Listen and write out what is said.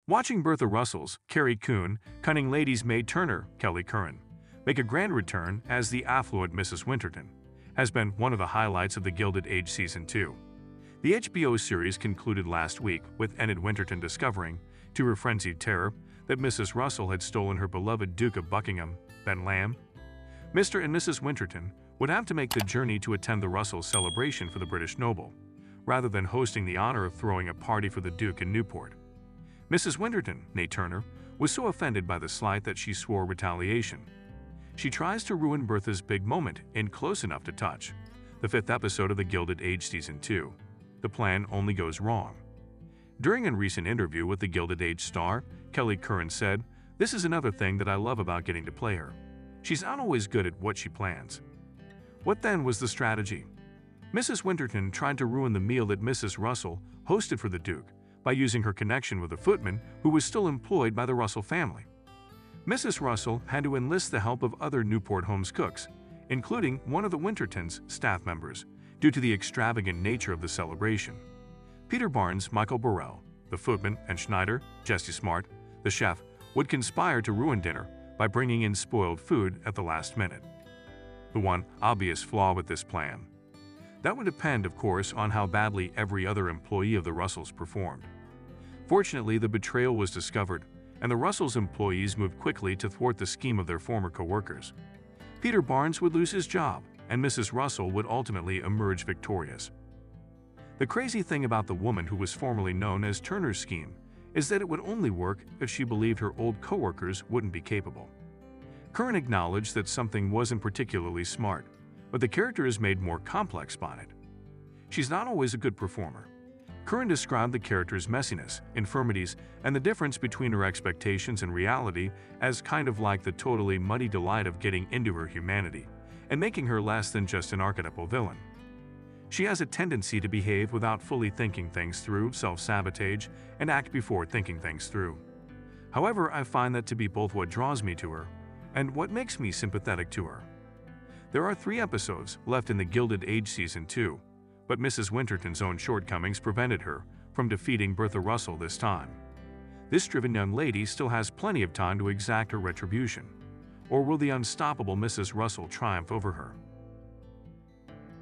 Watching Bertha Russell's Carrie Coon, cunning lady's maid Turner, Kelly Curran, make a grand return as the affluent Mrs. Winterton has been one of the highlights of the Gilded Age Season 2. The HBO series concluded last week with Enid Winterton discovering, to her frenzied terror, that Mrs. Russell had stolen her beloved Duke of Buckingham, Ben Lamb. Mr. and Mrs. Winterton would have to make the journey to attend the Russell celebration for the British noble, rather than hosting the honor of throwing a party for the Duke in Newport. Mrs. Winterton, née Turner, was so offended by the slight that she swore retaliation. She tries to ruin Bertha's big moment in Close Enough to Touch, the 5th episode of the Gilded Age Season 2. The plan only goes wrong. During a recent interview with the Gilded Age star, Kelly Curran said, "This is another thing that I love about getting to play her. She's not always good at what she plans." What then was the strategy? Mrs. Winterton tried to ruin the meal that Mrs. Russell hosted for the Duke by using her connection with a footman who was still employed by the Russell family. Mrs. Russell had to enlist the help of other Newport Homes cooks, including one of the Wintertons' staff members, due to the extravagant nature of the celebration. Peter Barnes, Michael Burrell, the footman, and Schneider, Jesse Smart, the chef, would conspire to ruin dinner by bringing in spoiled food at the last minute. The one obvious flaw with this plan. That would depend, of course, on how badly every other employee of the Russells performed. Fortunately, the betrayal was discovered, and the Russells' employees moved quickly to thwart the scheme of their former co-workers. Peter Barnes would lose his job, and Mrs. Russell would ultimately emerge victorious. The crazy thing about the woman who was formerly known as Turner's scheme is that it would only work if she believed her old co-workers wouldn't be capable. Curran acknowledged that something wasn't particularly smart, but the character is made more complex by it. She's not always a good performer. Curran described the character's messiness, infirmities, and the difference between her expectations and reality as kind of like the totally muddy delight of getting into her humanity and making her less than just an archetypal villain. She has a tendency to behave without fully thinking things through, self-sabotage, and act before thinking things through. However, I find that to be both what draws me to her and what makes me sympathetic to her. There are 3 episodes left in the Gilded Age Season 2, but Mrs. Winterton's own shortcomings prevented her from defeating Bertha Russell this time. This driven young lady still has plenty of time to exact her retribution. Or will the unstoppable Mrs. Russell triumph over her?